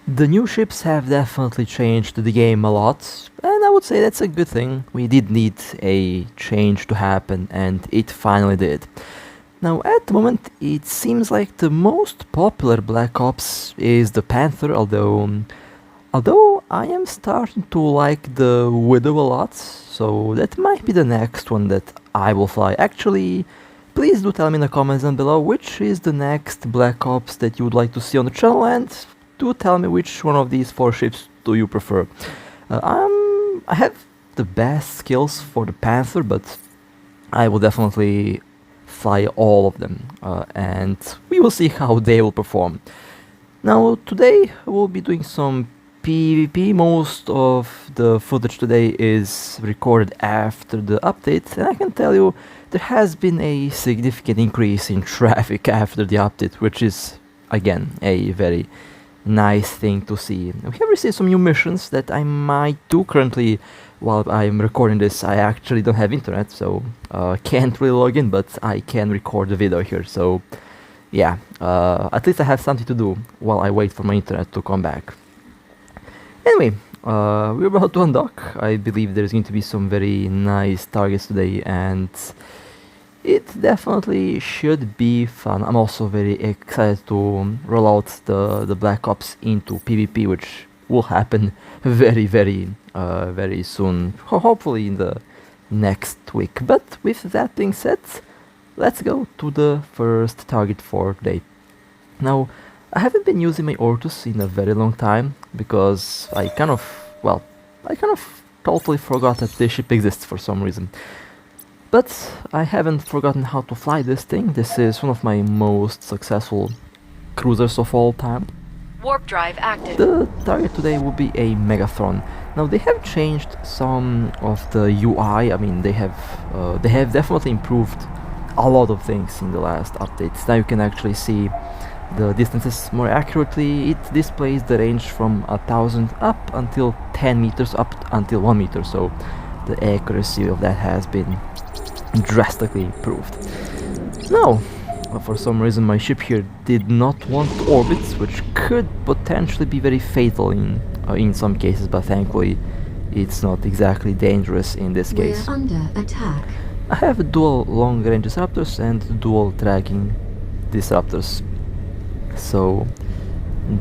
The new ships have definitely changed the game a lot, and I would say that's a good thing. We did need a change to happen, and it finally did. Now, at the moment, it seems like the most popular Black Ops is the Panther, although I am starting to like the Widow a lot, so that might be the next one that I will fly. Actually, please do tell me in the comments down below which is the next Black Ops that you would like to see on the channel, and do tell me which one of these 4 ships do you prefer. I have the best skills for the Panther, but I will definitely fly all of them, and we will see how they will perform. Now, today we'll be doing some PvP. Most of the footage today is recorded after the update, and I can tell you there has been a significant increase in traffic after the update, which is, again, a very nice thing to see. We have received some new missions that I might do currently. While I'm recording this, I actually don't have internet, so can't really log in, but I can record the video here, so yeah, at least I have something to do while I wait for my internet to come back. Anyway, we're about to undock. I believe there's going to be some very nice targets today, and it definitely should be fun. I'm also very excited to roll out the Black Ops into PvP, which will happen very soon, hopefully in the next week. But with that being said, let's go to the first target for today. Now, I haven't been using my Ortus in a very long time because I kind of totally forgot that this ship exists for some reason. But I haven't forgotten how to fly this thing. This is one of my most successful cruisers of all time. Warp drive active. The target today will be a Megatron. Now they have changed some of the UI. I mean, they have definitely improved a lot of things in the last updates. Now you can actually see the distances more accurately. It displays the range from 1000 up until 10 meters, up until 1 meter. So the accuracy of that has been drastically improved. Now, for some reason my ship here did not want orbits, which could potentially be very fatal in some cases, but thankfully it's not exactly dangerous in this case. We're under attack. I have dual long range disruptors and dual tracking disruptors, so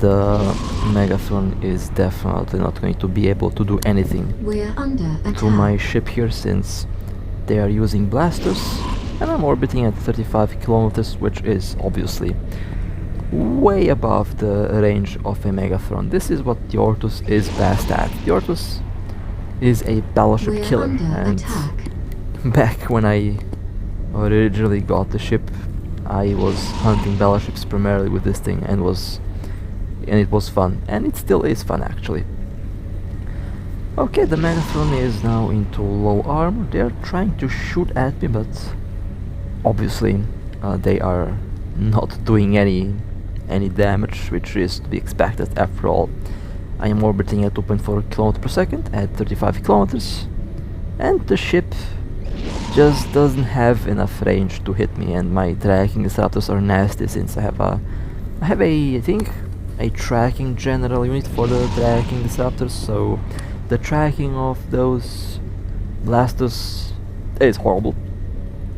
the Megatron is definitely not going to be able to do anything We're under attack. to my ship here, since they are using blasters, and I'm orbiting at 35 kilometers, which is obviously way above the range of a Megatron. This is what the Ortus is best at. The Ortus is a battleship We're killer, under and attack. back when I originally got the ship, I was hunting battleships primarily with this thing, and it was fun, and it still is fun actually. Okay, the Megatron is now into low armor. They are trying to shoot at me, but obviously they are not doing any damage, which is to be expected. After all, I am orbiting at 2.4 km per second at 35 kilometers, and the ship just doesn't have enough range to hit me, and my tracking disruptors are nasty, since I have I think a tracking general unit for the tracking disruptors, so the tracking of those blasters is horrible.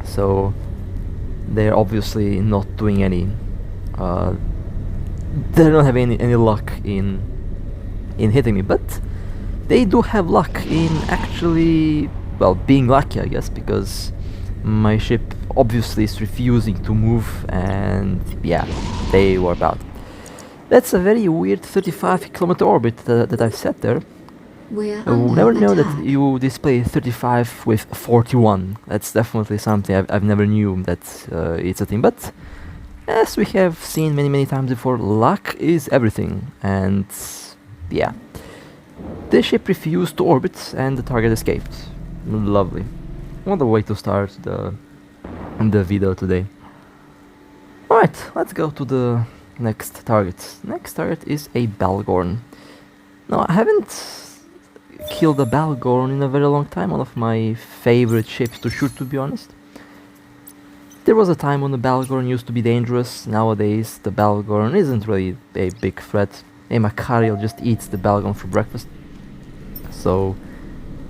So they're obviously not doing any they don't have any luck in hitting me, but they do have luck in actually, well, being lucky, I guess, because my ship obviously is refusing to move, and yeah, they warp out. That's a very weird 35 kilometer orbit that I've set there. We're I will under never know that attack. you display 35 with 41. That's definitely something I've never knew that it's a thing, but as we have seen many times before, luck is everything, and yeah. The ship refused to orbit and the target escaped. Lovely. What a way to start the video today. Alright, let's go to the next target. Next target is a Balgorn. Now, I haven't killed a Balgorn in a very long time, one of my favorite ships to shoot, to be honest. There was a time when the Balgorn used to be dangerous. Nowadays the Balgorn isn't really a big threat. a Macarial just eats the Balgon for breakfast. So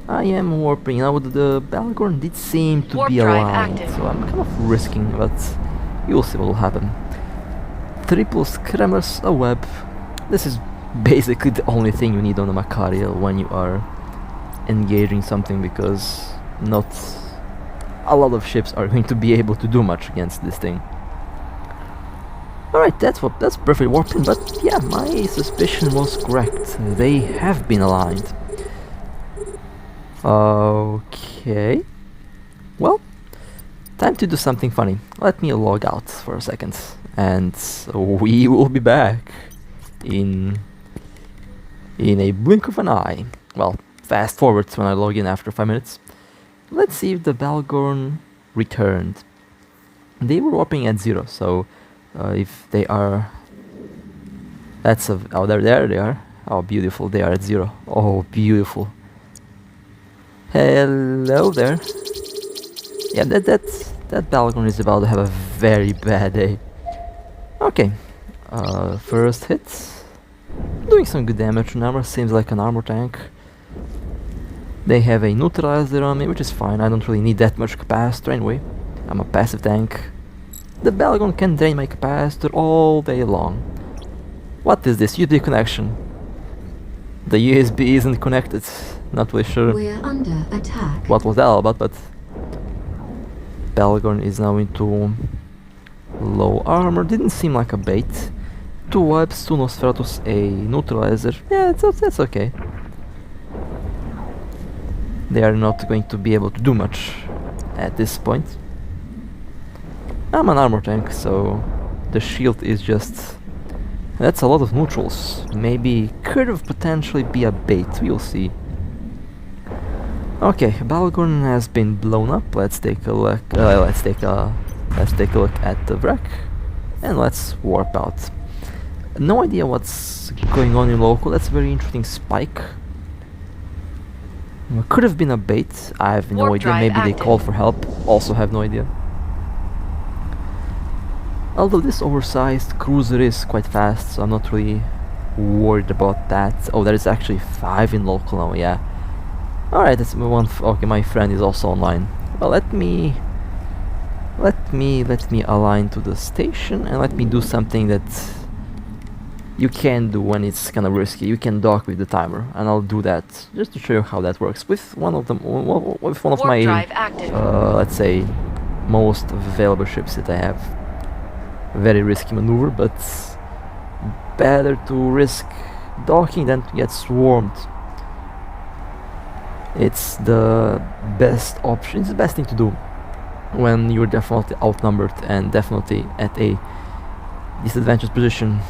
I am warping. Now the Balgorn did seem to Warp be drive aligned, active. so I'm kind of risking, but you'll see what will happen. Triple scrammers, a web. This is basically the only thing you need on a Macarial when you are engaging something, because not a lot of ships are going to be able to do much against this thing. Alright, that's perfect warping, but yeah, my suspicion was correct. They have been aligned. Okay. Well, time to do something funny. Let me log out for a second, and we will be back in a blink of an eye. Well, fast forward when I log in after 5 minutes. Let's see if the Balgorn returned. They were warping at 0, so if they are... oh, there they are. Oh, beautiful, they are at 0. Oh, beautiful. Hello there. Yeah, that Balgorn is about to have a very bad day. Okay, first hit. Doing some good damage on armor, seems like an armor tank. They have a neutralizer on me, which is fine. I don't really need that much capacitor anyway. I'm a passive tank. The Balgon can drain my capacitor all day long. What is this? USB connection. The USB isn't connected. Not really sure We're under attack. what was that all about, but Balgon is now into low armor. Didn't seem like a bait. 2 webs, 2 Nosferatus, a neutralizer. Yeah, that's okay. They are not going to be able to do much at this point. I'm an armor tank, so the shield is just... That's a lot of neutrals. Maybe could have potentially be a bait, we'll see. Okay, Balgorn has been blown up. Let's take a look. Let's take a look at the wreck, and let's warp out. No idea what's going on in local. That's a very interesting spike. Could have been a bait. I have no Warp idea. drive Maybe they active. called for help. Also have no idea. Although this oversized cruiser is quite fast, so I'm not really worried about that. Oh, there is actually 5 in local now. Yeah. All right. That's one. Okay, my friend is also online. Well, let me align to the station, and let me do something that you can do when it's kind of risky. You can dock with the timer, and I'll do that just to show you how that works with one of them, with one of Warp my drive active. let's say most available ships that I have. Very risky maneuver, but better to risk docking than to get swarmed. It's the best option. It's the best thing to do when you're definitely outnumbered and definitely at a disadvantaged position.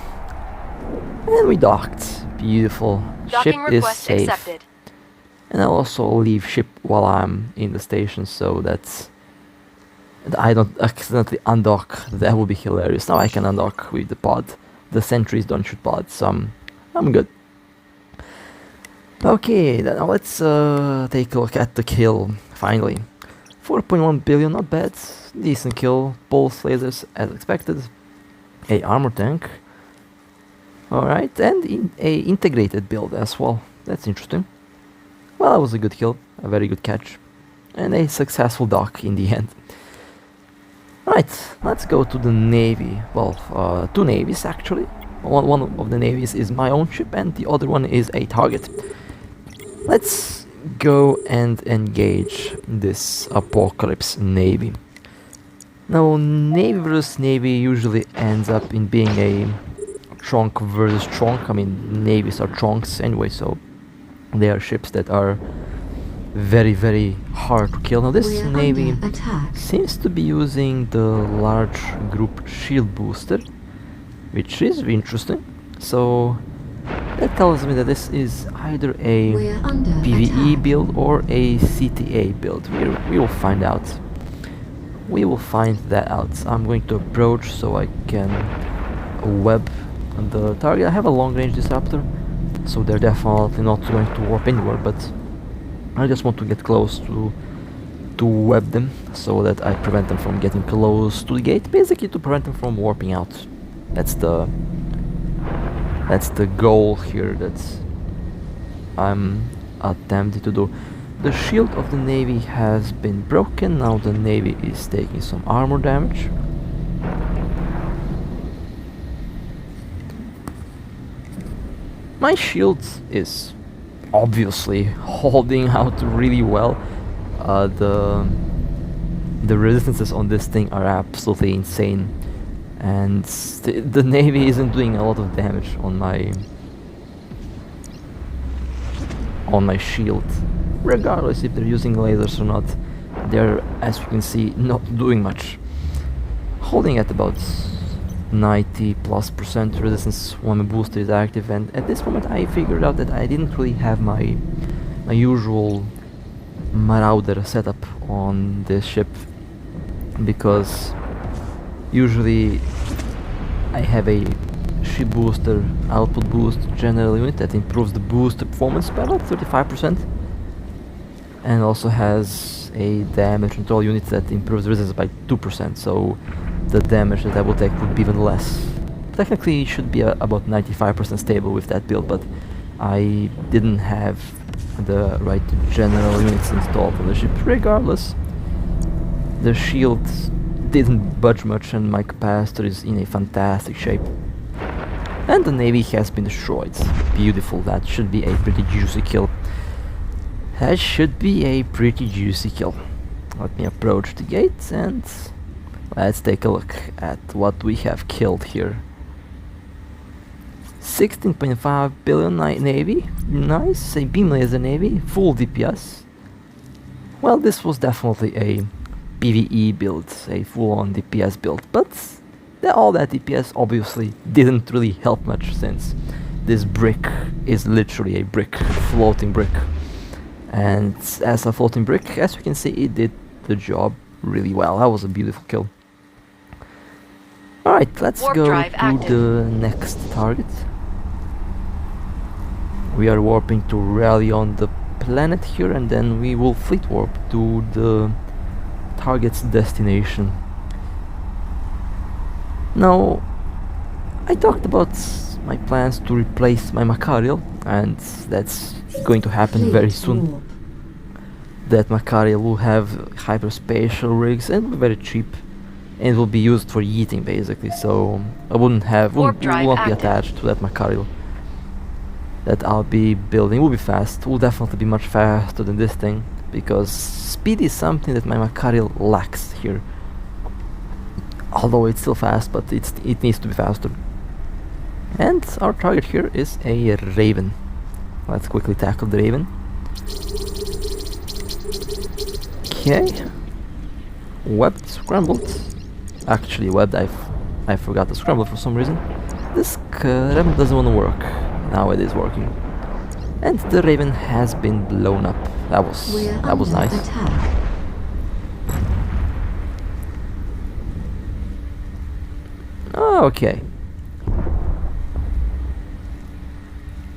And we docked. Beautiful. Docking Ship is request safe. accepted. And I'll also leave ship while I'm in the station, so that I don't accidentally undock. That would be hilarious. Now I can undock with the pod. The sentries don't shoot pods, so I'm good. Okay, then now let's take a look at the kill. Finally, 4.1 billion, not bad. Decent kill. Pulse lasers as expected. A armor tank. Alright, and a integrated build as well. That's interesting. Well, that was a good kill. A very good catch. And a successful dock in the end. Right, let's go to the navy. Well, 2 navies actually. One of the navies is my own ship, and the other one is a target. Let's go and engage this Apocalypse navy. Now, navy versus navy usually ends up in being a trunk versus trunk. I mean, navies are trunks anyway, so they are ships that are very, very hard to kill. Now, this We're navy under attack. seems to be using the large group shield booster, which is interesting. So that tells me that this is either a We're under PvE attack. build or a CTA build. We will find out. We will find that out. I'm going to approach so I can web the target. I have a long range disruptor, so they're definitely not going to warp anywhere, but I just want to get close to web them so that I prevent them from getting close to the gate, basically to prevent them from warping out. That's the That's the goal here that I'm attempting to do. The shield of the Navy has been broken, now the Navy is taking some armor damage. My shield is obviously holding out really well. The resistances on this thing are absolutely insane, and the Navy isn't doing a lot of damage on my shield. Regardless if they're using lasers or not, they're, as you can see, not doing much. Holding at about 90+% resistance when my booster is active, and at this moment I figured out that I didn't really have my usual Marauder setup on this ship, because usually I have a ship booster output boost general unit that improves the booster performance by about 35%, and also has a damage control unit that improves resistance by 2%, so the damage that I will take would be even less. Technically it should be about 95% stable with that build, but I didn't have the right general units installed on the ship. Regardless, the shield didn't budge much and my capacitor is in a fantastic shape. And the Navy has been destroyed. Beautiful, that should be a pretty juicy kill. That should be a pretty juicy kill. Let me approach the gate and let's take a look at what we have killed here. 16.5 billion Navy, nice, a beam laser Navy, full DPS. Well, this was definitely a PvE build, a full-on DPS build, but all that DPS obviously didn't really help much, since this brick is literally a brick, floating brick. And as a floating brick, as you can see, it did the job really well. That was a beautiful kill. Alright, let's Warp go drive to active. the next target. We are warping to rally on the planet here, and then we will fleet warp to the target's destination. Now, I talked about my plans to replace my Macarial, and that's going to happen very soon. Warp. That Macarial will have hyperspatial rigs and will be very cheap, and will be used for yeeting basically, so I won't Warp drive be active. attached to that Macarial that I'll be building. Will be fast, will definitely be much faster than this thing, because speed is something that my Macarial lacks here. Although it's still fast, but it needs to be faster. And our target here is a Raven. Let's quickly tackle the Raven. Okay. Webbed, scrambled. Actually webbed, I forgot to scramble for some reason. This Raven doesn't want to work. Now it is working. And the Raven has been blown up. That was We're nice. under attack. Okay.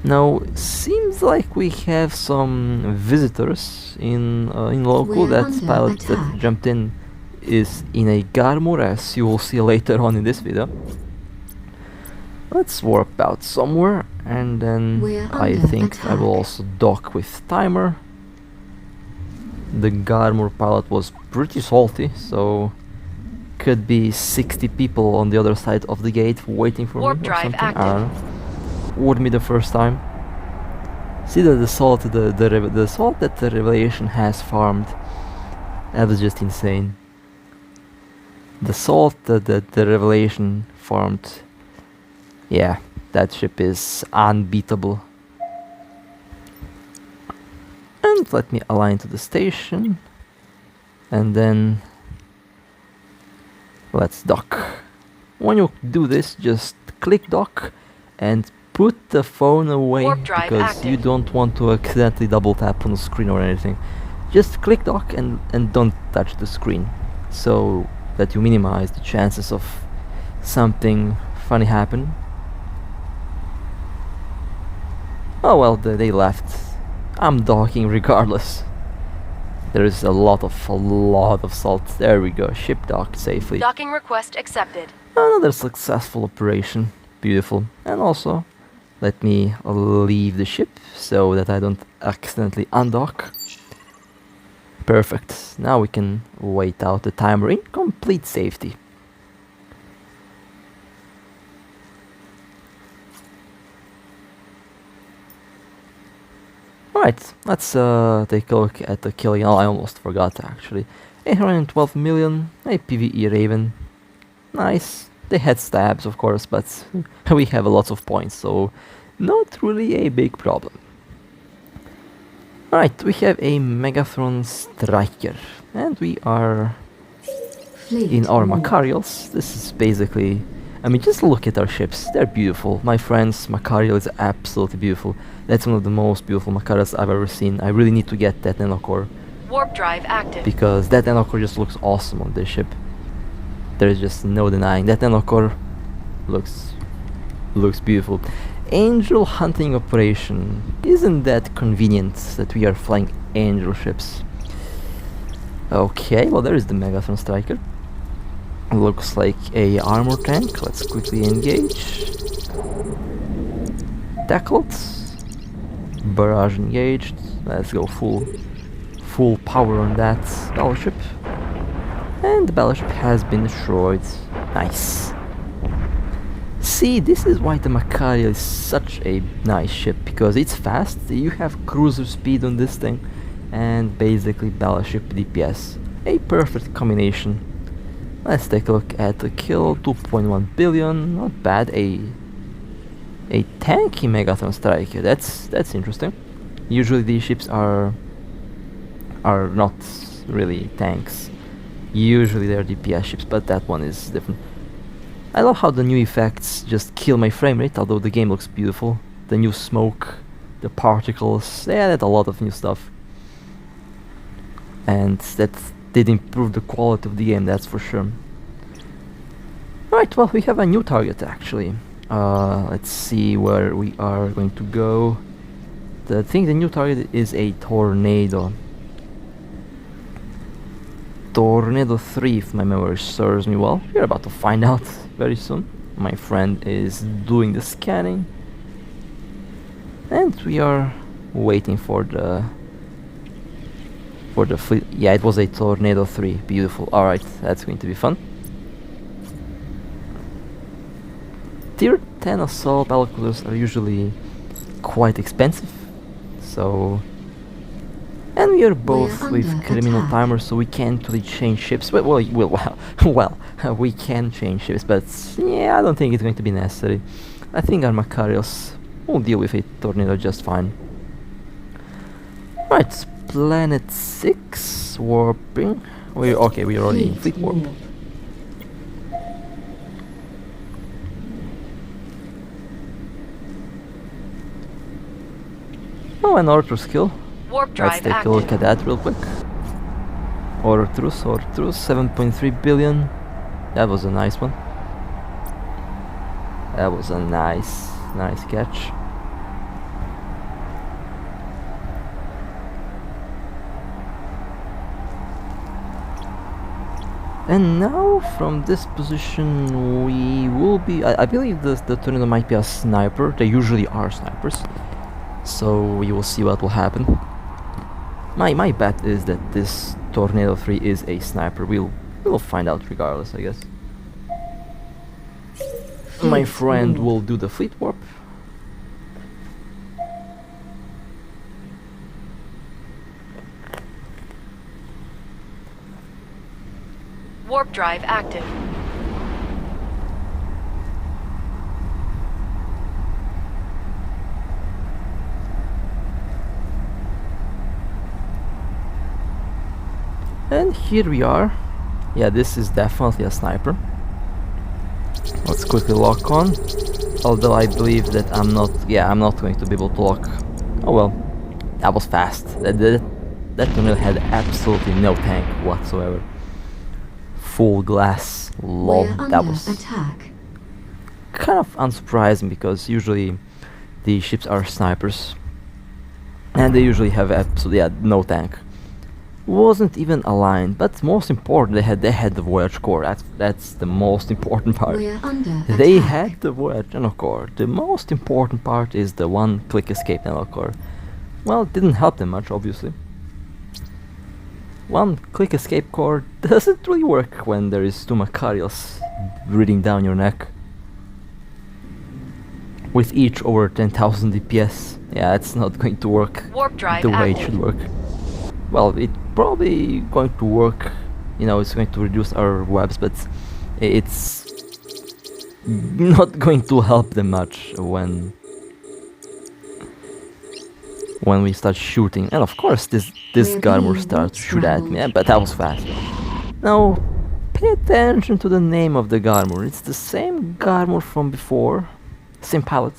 Now seems like we have some visitors in local. We're That under pilot that attack. jumped in is in a Garmur, as you will see later on in this video. Let's warp out somewhere, and then We're I under think I will attack. also dock with timer. The Garmur pilot was pretty salty, so could be 60 people on the other side of the gate waiting for Warp me or drive something. I active. don't know. Would be the first time. See that the salt that the Revelation has farmed, that was just insane. The salt that the Revelation farmed, yeah, that ship is unbeatable. And let me align to the station, and then let's dock. When you do this, just click dock and put the phone away, Warp drive because you active. don't want to accidentally double tap on the screen or anything. Just click dock and don't touch the screen, so that you minimize the chances of something funny happen. Oh well, they left. I'm docking regardless. There is a lot of salt. There we go. Ship docked safely. Docking request accepted. Another successful operation. Beautiful. And also, Let me leave the ship so that I don't accidentally undock. Perfect. Now we can wait out the timer in complete safety. Alright, let's take a look at the killing. Oh, I almost forgot actually. 812 million, a PvE Raven. Nice. They had stabs, of course, but we have lots of points, so not really a big problem. Alright, we have a Megatron Striker, and we are Fleet in our warp. Macarials. This is basically, I mean, just look at our ships. They're beautiful. My friend's Macarial is absolutely beautiful. That's one of the most beautiful Macarials I've ever seen. I really need to get that nanocore, Warp drive active. because that nanocore just looks awesome on this ship. There's just no denying that nanocore looks beautiful. Angel hunting operation. Isn't that convenient that we are flying angel ships? Okay, well there is the Megatron Striker. Looks like a armor tank. Let's quickly engage. Tackled. Barrage engaged. Let's go full power on that battleship. And the battleship has been destroyed. Nice. See, this is why the Macarial is such a nice ship, because it's fast, you have cruiser speed on this thing, and basically battleship DPS. A perfect combination. Let's take a look at the kill. 2.1 billion, not bad. A tanky Megatron Striker. That's interesting. Usually these ships are not really tanks. Usually they're DPS ships, but that one is different. I love how the new effects just kill my frame rate, although the game looks beautiful. The new smoke, the particles, they added a lot of new stuff. And that did improve the quality of the game, that's for sure. Alright, well, we have a new target actually. Let's see where we are going to go. I think the new target is a tornado. Tornado 3, if my memory serves me well. We're about to find out very soon. My friend is doing the scanning. And we are waiting for the fleet. Yeah, it was a Tornado 3. Beautiful. Alright, that's going to be fun. Tier 10 assault helicopters are usually quite expensive. So... And we are both We're with under criminal attack. timers, so we can't really change ships. Well, we can change ships, but yeah, I don't think it's going to be necessary. I think our Macarials will deal with a tornado just fine. Right, planet 6, warping. We're already in fleet warp. Oh, an order skill. Warp drive Let's take active. a look at that real quick. Order truce, 7.3 billion. That was a nice one. That was a nice catch. And now from this position we will be... I believe the tornado might be a sniper. They usually are snipers. So we will see what will happen. My bet is that this Tornado 3 is a sniper. We'll find out regardless, I guess. My friend will do the fleet warp. Warp drive active. And here we are. Yeah, this is definitely a sniper. Let's quickly lock on. Although I believe that I'm not going to be able to lock. Oh well, that was fast. That tornado had absolutely no tank whatsoever. Full glass. Lol, We're that under was attack. kind of unsurprising because usually the ships are snipers. And they usually have absolutely no tank. wasn't even aligned. But most important, they had the voyage core. That's the most important part. We're under They attack. had the voyage nano core. The most important part is the one-click escape nano core. Well, it didn't help them much, obviously. One-click escape core doesn't really work when there is two Macarios breathing down your neck. With each over 10,000 DPS. Yeah, it's not going to work Warp drive the way it active. should work. Well, it probably going to work, you know, it's going to reduce our webs, but it's not going to help them much when we start shooting. And of course this We're Garmur being starts to shoot at me, scrambled. but that was fast. Now, pay attention to the name of the Garmur. It's the same Garmur from before, same pilot.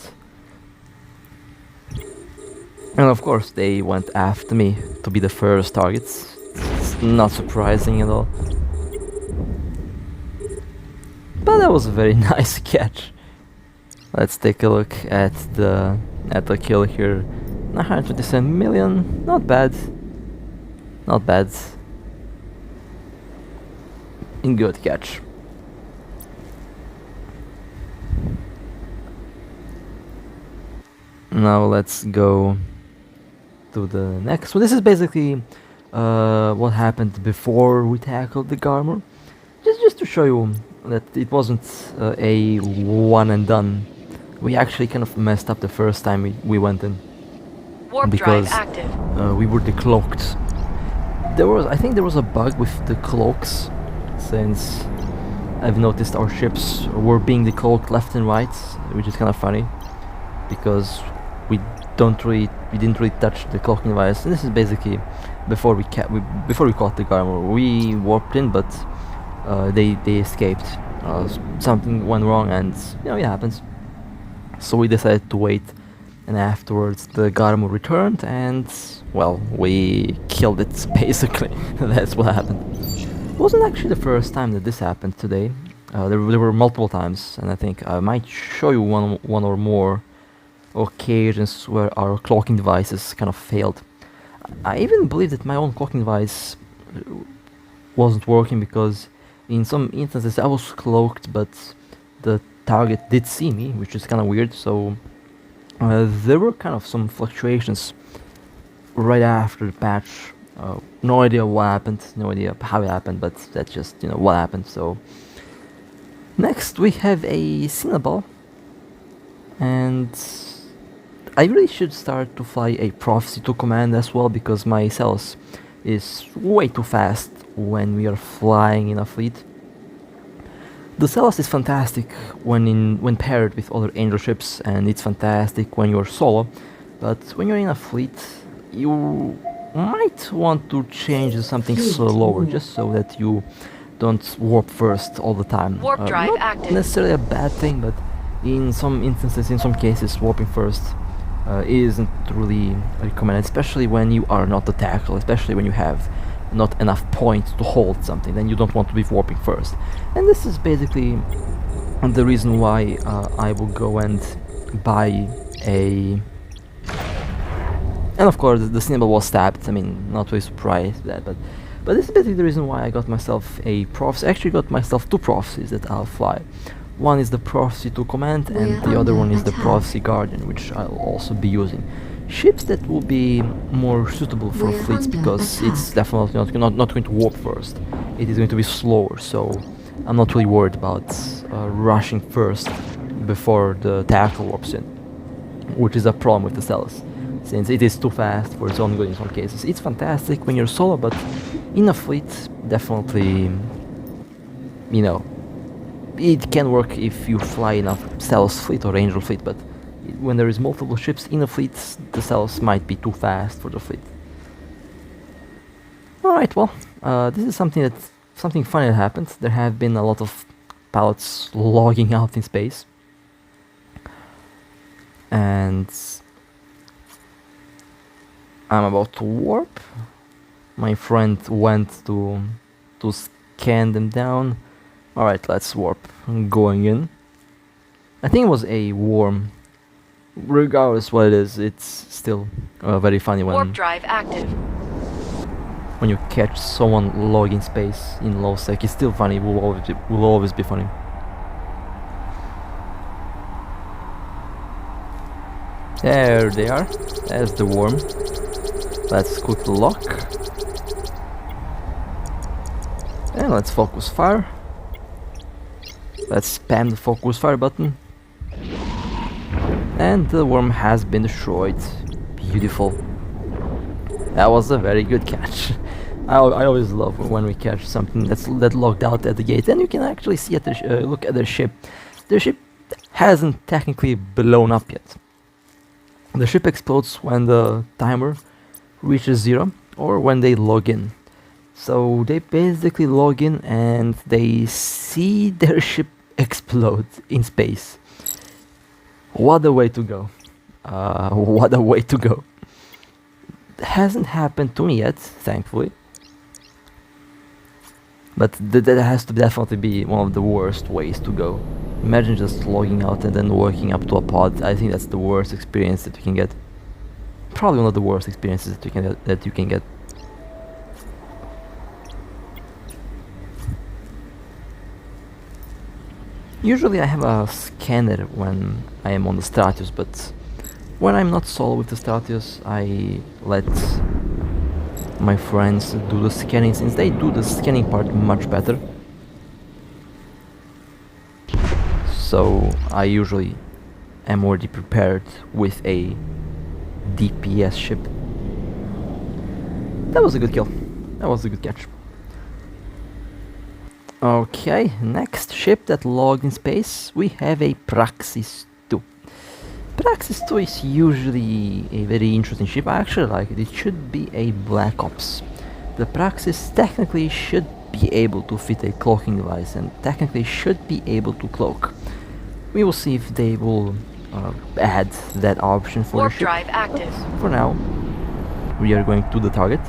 And of course they went after me to be the first targets. It's not surprising at all. But that was a very nice catch. Let's take a look at the kill here. 927 million, not bad. Not bad. In good catch. Now let's go to the next. So this is basically what happened before we tackled the Garmur. Just to show you that it wasn't a one and done. We actually kind of messed up the first time we went in. Warp Because drive active. we were decloaked. I think there was a bug with the cloaks, since I've noticed our ships were being decloaked left and right, which is kind of funny, because we didn't really touch the cloaking device. And this is basically before we caught the Garmur. We warped in, but they escaped. Something went wrong, and you know it happens. So we decided to wait. And afterwards the Garmur returned and, well, we killed it, basically. That's what happened. It wasn't actually the first time that this happened today. There were multiple times, and I think I might show you one or more occasions where our cloaking devices kind of failed. I even believe that my own cloaking device wasn't working, because in some instances I was cloaked, but the target did see me, which is kind of weird, so there were kind of some fluctuations right after the patch. No idea what happened, no idea how it happened, but that's just, you know, what happened. So next we have a Cinnaball, and I really should start to fly a Prophecy to command as well, because my Celos is way too fast when we are flying in a fleet. The Celos is fantastic when paired with other angel ships, and it's fantastic when you're solo, but when you're in a fleet, you might want to change to something slower, just so that you don't warp first all the time. Warp drive not active. necessarily a bad thing, but in some instances, in some cases, warping first isn't really recommended, especially when you are not the tackle, especially when you have not enough points to hold something. Then you don't want to be warping first. And this is basically the reason why I will go and buy a... And of course the Cinnaball was stabbed. I mean, not really surprised with that, but this is basically the reason why I got myself a prophecy. I actually got myself two prophecies that I'll fly. One is the Prophecy to Command, and the other one is the Prophecy Guardian, which I'll also be using. Ships that will be more suitable for fleets, because it's definitely not going to warp first. It is going to be slower, so I'm not really worried about rushing first before the tackle warps in, which is a problem with the Celos, since it is too fast for its own good in some cases. It's fantastic when you're solo, but in a fleet, definitely, you know, it can work if you fly in a Celos fleet or Angel fleet, but when there is multiple ships in a fleet, the Celos might be too fast for the fleet. Alright, well, this is something funny that happened. There have been a lot of pilots logging out in space, and I'm about to warp. My friend went to scan them down. Alright, let's warp. I'm going in. I think it was a worm. Regardless what it is, it's still very funny when... Warp drive active. when you catch someone logging space in low sec. It's still funny. Will always be funny. There they are. There's the worm. Let's quickly lock. And let's focus fire. Let's spam the focus fire button. And the worm has been destroyed. Beautiful. That was a very good catch. I always love when we catch something that's locked out at the gate, and you can actually see at the look at their ship. Their ship hasn't technically blown up yet. The ship explodes when the timer reaches 0 or when they log in. So they basically log in and they see their ship explode in space. What a way to go. What a way to go. Hasn't happened to me yet, thankfully. But that has to definitely be one of the worst ways to go. Imagine just logging out and then walking up to a pod. I think that's the worst experience that you can get. Probably one of the worst experiences that you can get. Usually I have a scanner when I am on the Stratius, but when I'm not solo with the Stratius, I let my friends do the scanning, since they do the scanning part much better. So I usually am already prepared with a DPS ship. That was a good kill. That was a good catch. Okay, next ship that logged in space, we have a Praxis 2. Praxis 2 is usually a very interesting ship. I actually like it. It should be a Black Ops. The Praxis technically should be able to fit a cloaking device and technically should be able to cloak. We will see if they will add that option for Warp the ship. drive active. For now, we are going to the target.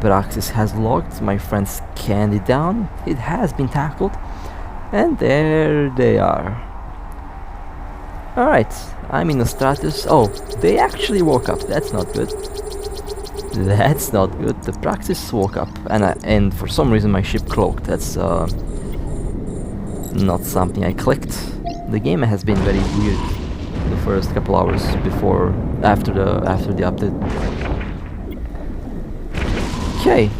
Praxis has logged, my friend scanned it down, it has been tackled, and there they are. Alright, I'm in the Stratus. Oh, they actually woke up, that's not good. That's not good, the Praxis woke up, and for some reason my ship cloaked. That's not something I clicked. The game has been very weird the first couple hours after the update. Okay,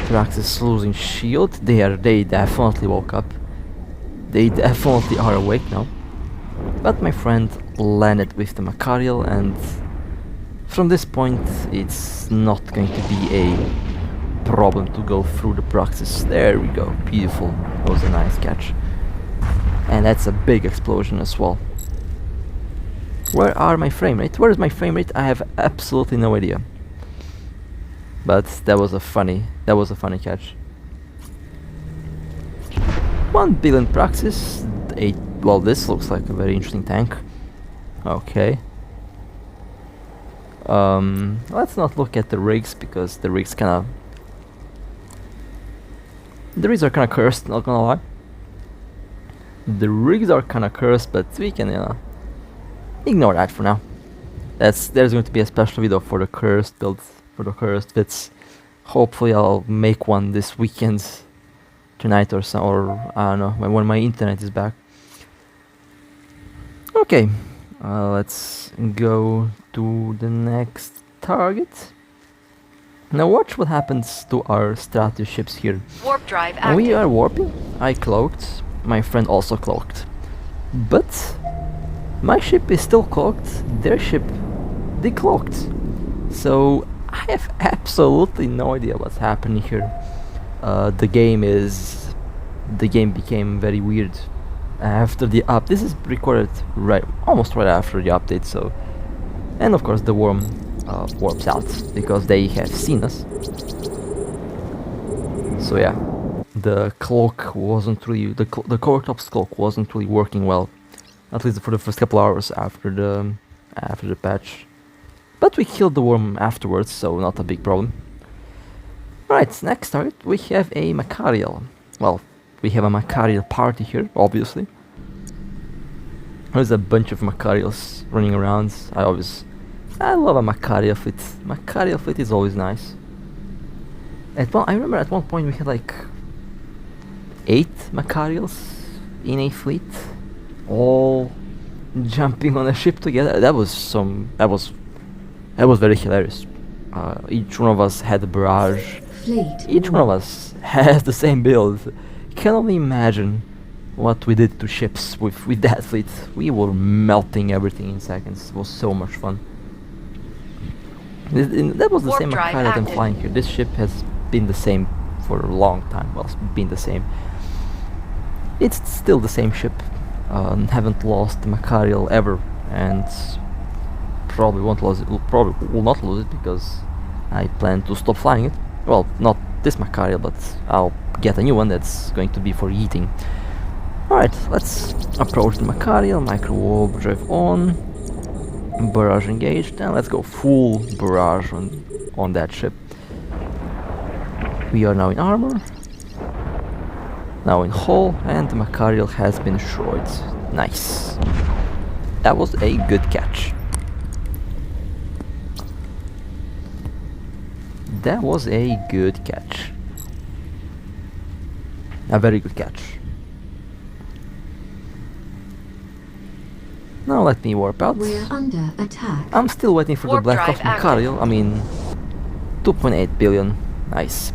Praxis losing shield. They definitely woke up. They definitely are awake now. But my friend landed with the Macarial, and from this point it's not going to be a problem to go through the Praxis. There we go, beautiful. That was a nice catch. And that's a big explosion as well. Where are my frame rate? Where is my frame rate? I have absolutely no idea. But that was a funny catch. 1 billion Praxis. Well, this looks like a very interesting tank. Okay. Let's not look at the rigs, because the rigs are kinda cursed, not gonna lie. The rigs are kinda cursed, but we can ignore that for now. There's going to be a special video for the cursed builds. For the cursed fits. Hopefully I'll make one this weekend, tonight or so, or I don't know, when my internet is back. Okay, let's go to the next target. Now watch what happens to our Stratus ships here. Warp drive active. We are warping. I cloaked. My friend also cloaked. But my ship is still cloaked. Their ship decloaked. So I have absolutely no idea what's happening here. The game became very weird after the up. This is recorded almost right after the update. So, and of course the worm warps out because they have seen us. So yeah, the cloak wasn't really the Cortops cloak wasn't really working well, at least for the first couple hours after the patch. But we killed the worm afterwards, so not a big problem. Right, next target, we have a Macarial. Well, we have a Macarial party here, obviously. There's a bunch of Macarials running around. I love a Macarial fleet. Macarial fleet is always nice. I remember at one point we had like 8 Macarials in a fleet, all jumping on a ship together. That was very hilarious. Each one of us had a barrage. Fleet. Each one of us has the same build. Can only imagine what we did to ships with that fleet. We were melting everything in seconds. It was so much fun. That was the Warp same drive Makai that I'm active. flying here. This ship has been the same for a long time. Well, it's been the same. It's still the same ship. Haven't lost the Macarial ever, and probably won't lose it. Probably will not lose it because I plan to stop flying it. Well, not this Macarial, but I'll get a new one that's going to be for eating. Alright, let's approach the Macarial, micro warp drive on, barrage engaged, and let's go full barrage on that ship. We are now in armor, now in hull, and the Macarial has been destroyed. Nice. That was a good catch. That was a good catch. A very good catch. Now let me warp out. We're under attack. I'm still waiting for the Warp Black drive Ops Macarial. I mean, 2.8 billion. Nice.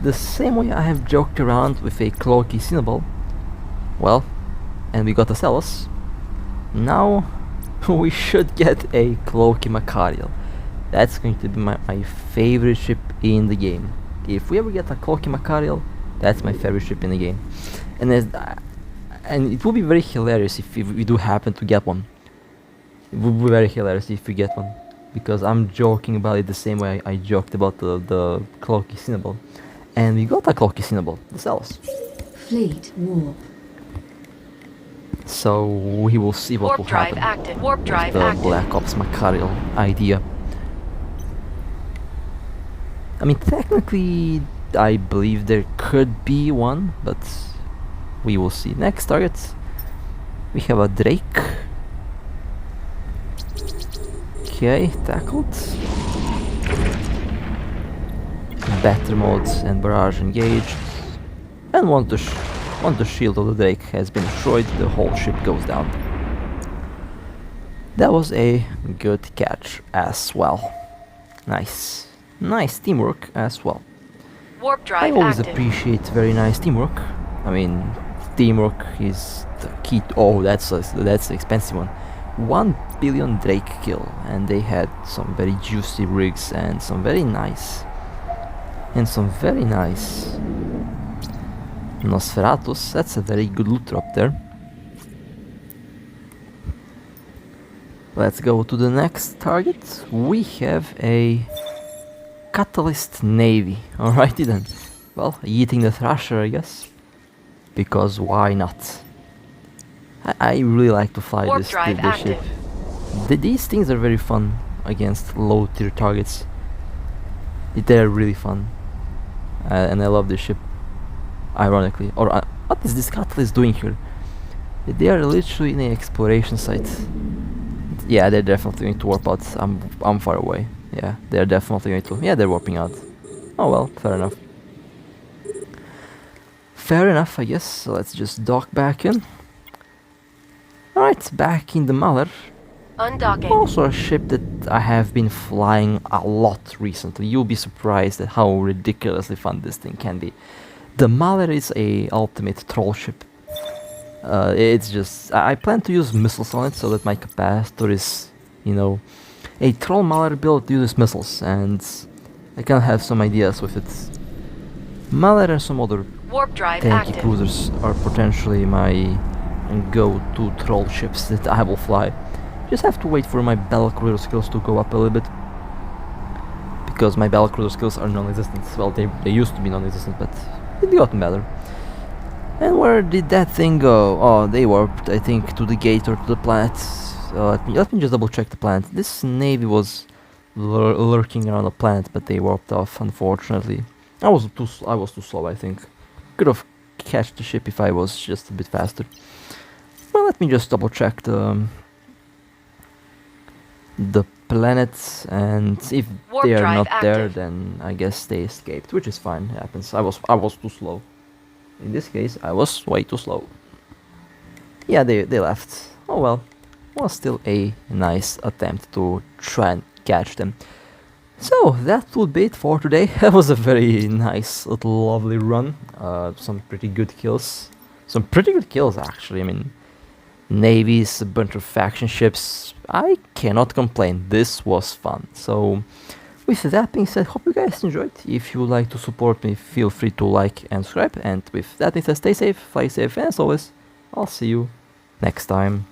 The same way I have joked around with a Cloaky Cinnabal. Well, and we got a Celos. Now we should get a Cloaky Macarial. That's going to be my favorite ship in the game. If we ever get a Cloaky Macarial, that's my favorite ship in the game. And it will be very hilarious if we do happen to get one. It would be very hilarious if we get one. Because I'm joking about it the same way I joked about the Cloaky Cinnabal. And we got a Cloaky Cinnabal, the Celos. Fleet warp. So we will see what Warp will drive happen active. Warp with drive the active. Black Ops Macarial idea. I mean, technically, I believe there could be one, but we will see. Next target, we have a Drake. Okay, tackled. Battle modes and barrage engaged. And once the shield of the Drake has been destroyed, the whole ship goes down. That was a good catch as well. Nice. Nice teamwork as well. Warp I drive always active. appreciate very nice teamwork. I mean, teamwork is the key. Oh, that's an expensive one. 1 billion Drake kill, and they had some very juicy rigs and some very nice Nosferatus. That's a very good loot drop there. Let's go to the next target. We have a Catalyst Navy. Alrighty then. Well, eating the Thrasher, I guess. Because why not? I really like to fly Warp this drive ship. active. These things are very fun against low tier targets. They're really fun. And I love this ship. Ironically. Or what is this Catalyst doing here? They are literally in an exploration site. Yeah, they're definitely going to warp out. I'm far away. Yeah, they're definitely going to. Yeah, they're warping out. Oh well, fair enough. Fair enough, I guess. So let's just dock back in. Alright, back in the Mahler. Undocking. Also a ship that I have been flying a lot recently. You'll be surprised at how ridiculously fun this thing can be. The Mahler is a ultimate troll ship. It's just... I plan to use missiles on it so that my capacitor is, you know... A troll Mahler build uses missiles, and I can have some ideas with it. Mahler and some other Warp drive tanky active. cruisers are potentially my go-to troll ships that I will fly. Just have to wait for my battle cruiser skills to go up a little bit. Because my battle cruiser skills are non-existent. Well, they used to be non-existent, but they've gotten better. And where did that thing go? Oh, they warped, I think, to the gate or to the planet. Let me just double check the planet. This navy was lurking around the planet, but they warped off, unfortunately. I was too slow, I think. Could have catched the ship if I was just a bit faster. Well, let me just double check the planet, and if Warp they are drive not there, active. then I guess they escaped, which is fine. It happens. I was too slow. In this case, I was way too slow. Yeah, they left. Oh well, was still a nice attempt to try and catch them. So that would be it for today. That was a very nice, little, lovely run. Some pretty good kills. Some pretty good kills, actually. I mean, navies, a bunch of faction ships. I cannot complain. This was fun. So, with that being said, hope you guys enjoyed. If you would like to support me, feel free to like and subscribe. And with that being said, stay safe, fly safe, and as always, I'll see you next time.